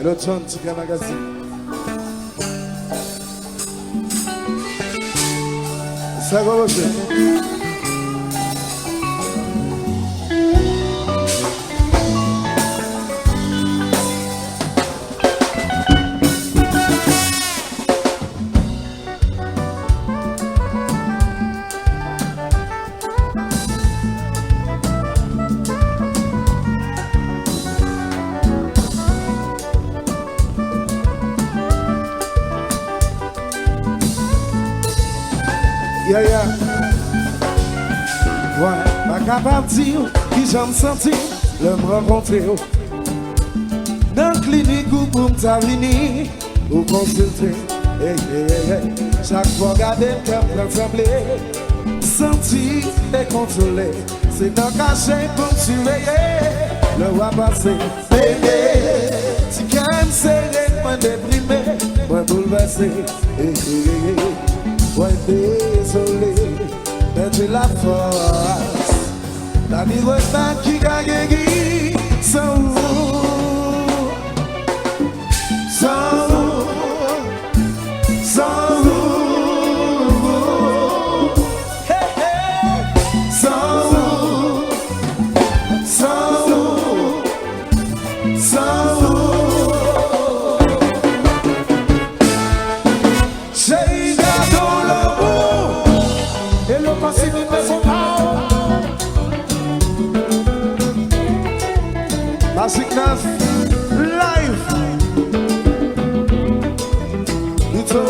Le John Tika Magazine. Ça va, monsieur? Yeah, yeah. Ouais, pas capable de dire qui j'aime sentir, le me rencontrer. Dans la clinique ou pour me t'avenir, ou consulter. Hey, hey, hey, hey. Chaque fois garder le cœur trembler, sentir et contrôler. C'est dans le cachet pour me surveiller. Le roi passé, bébé. Si quelqu'un me serré, moi déprimé, moi bouleversé. Hey, hey, hey, hey. Ouais, désolé, mais j'ai la force. La vie reste qui gagne sans vous, sans vous, sans vous, hey, hey. Sans vous, sans vous, sans vous. Classic Nas live. It's all.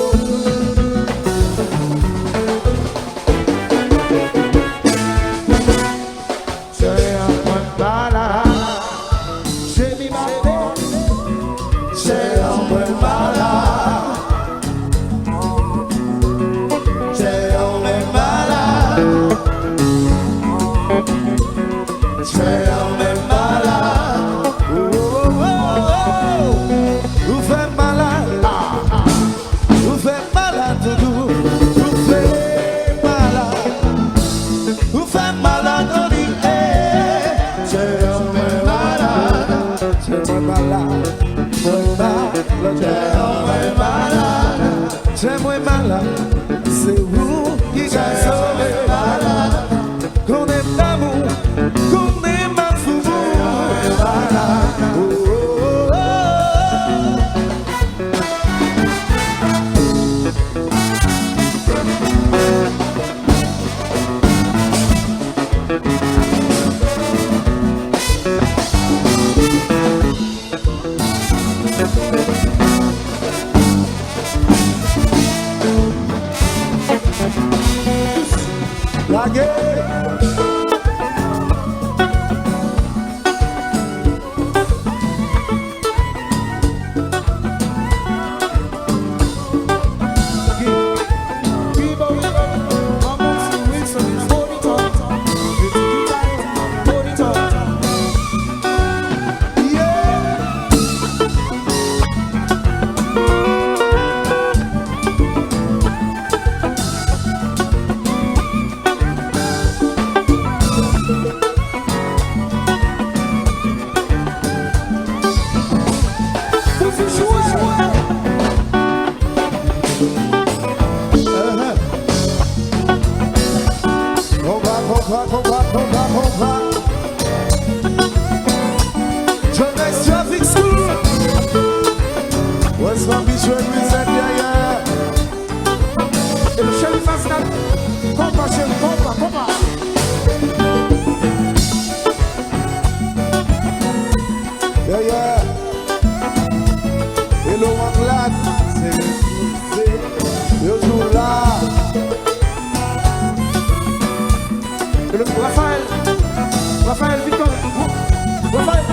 J'ai un point de balade. J'ai mis ma tête. J'ai un point de balade. J'ai un point de balade. J'ai un point de balade. C'est moi malade, c'est vous qui j'ai sauvé malade. Qu'on aime d'amour, qu'on aime à fou. La guerre. Raphaël, Victor, Raphaël.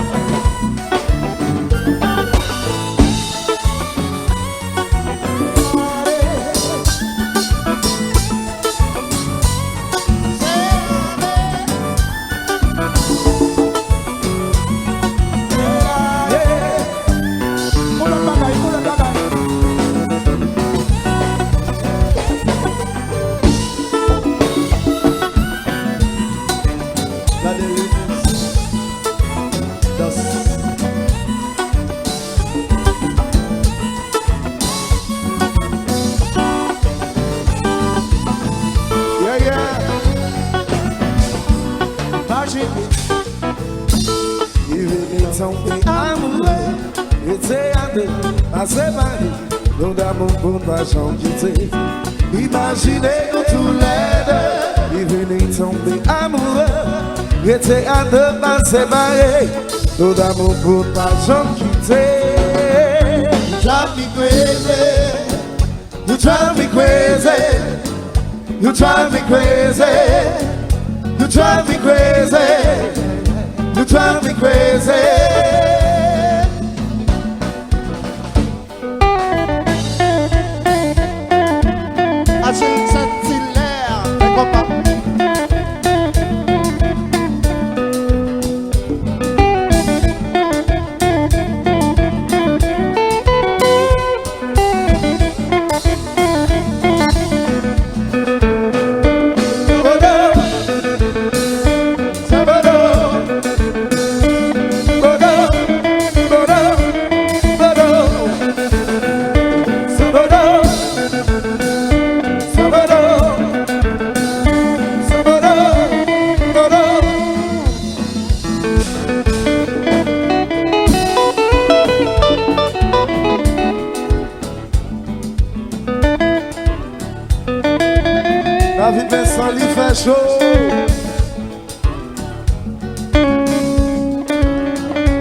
tenter, pas séparer, nos d'amour pour pas s'en quitter. Imaginez nous tous les deux, ils venaient tomber amoureux, étaient à deux pas séparés, nos d'amour pour pas s'en quitter. You drive me crazy, you drive me crazy, you drive me crazy, you drive me crazy, you drive me crazy.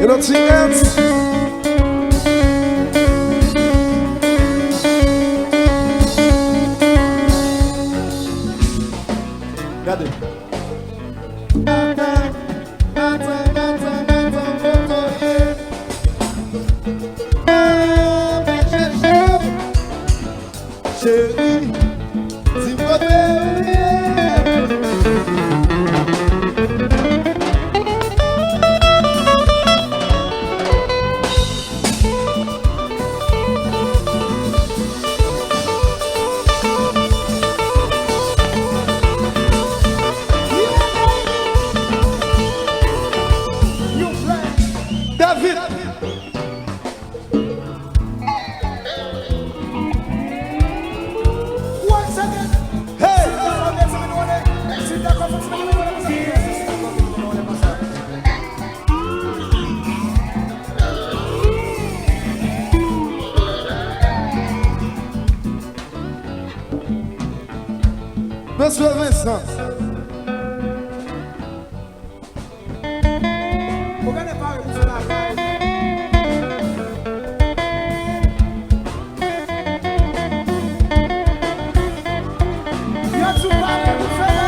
You don't sing else. Got it. Chérie, dis-moi Monsieur Vincent. Pourquoi ne pas repousser la page? Il y a tout parler pour faire.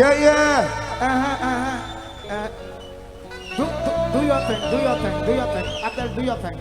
Yeah. Do your thing. Abdel, do your thing.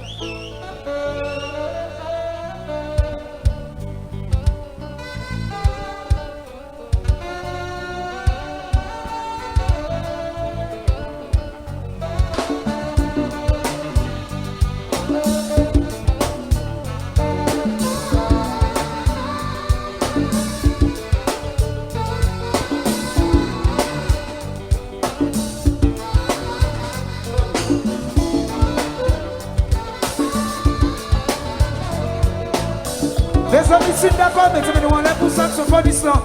d'accord, mettez-moi nous en l'air pour ça, ce fond d'Islam.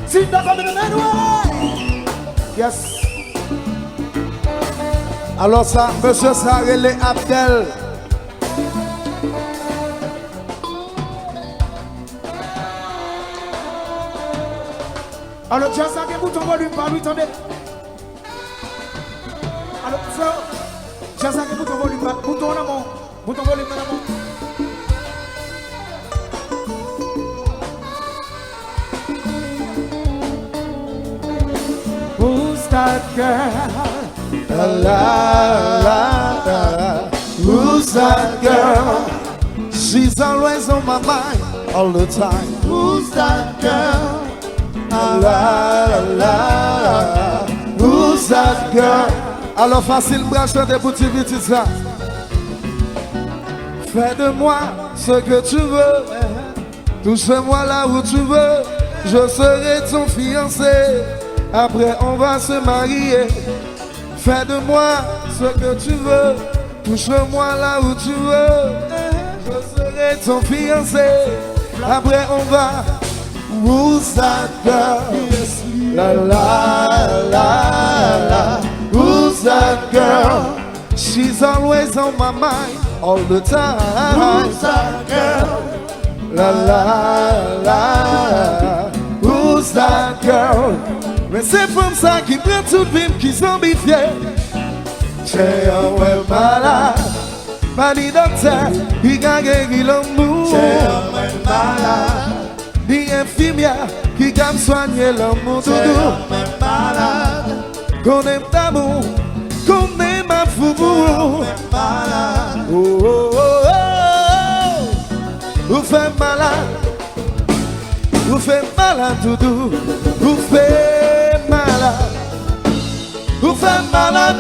Si d'accord, mettez-moi nous en l'air. Yes. Alors ça, monsieur Sarele Abdel. Alors, tiens, ça, que bouton volume, pas lui, attendez. Alors, ça, tiens, ça, que bouton volume, bouton en amont. Bouton volume en amont. Who's that girl? La la la. Who's that girl? She's always on my mind all the time. Who's that girl? La la la. Who's that girl? Alors Fasil branche des petits petits ça. Fais de moi ce que tu veux. Touche-moi là où tu veux. Je serai ton fiancé. Après on va se marier. Fais de moi ce que tu veux. Touche-moi là où tu veux. Je serai ton fiancé. Après on va. Who's that girl? La la la la. Who's that girl? She's always on my mind all the time. Who's that girl? La la la. Who's that girl? Mais c'est comme ça qui prend tout film qui zombifie. J'ai un malade. Pas ni docteur, il a guéri l'amour. J'ai un malade. Ni infirmière qui a soigné l'amour tout doux. Malade. Qu'on aime d'amour, qu'on aime à fou. Oh oh oh oh. Vous faites malade. Vous faites malade tout doux. Vous faites malade. Vous faites malade.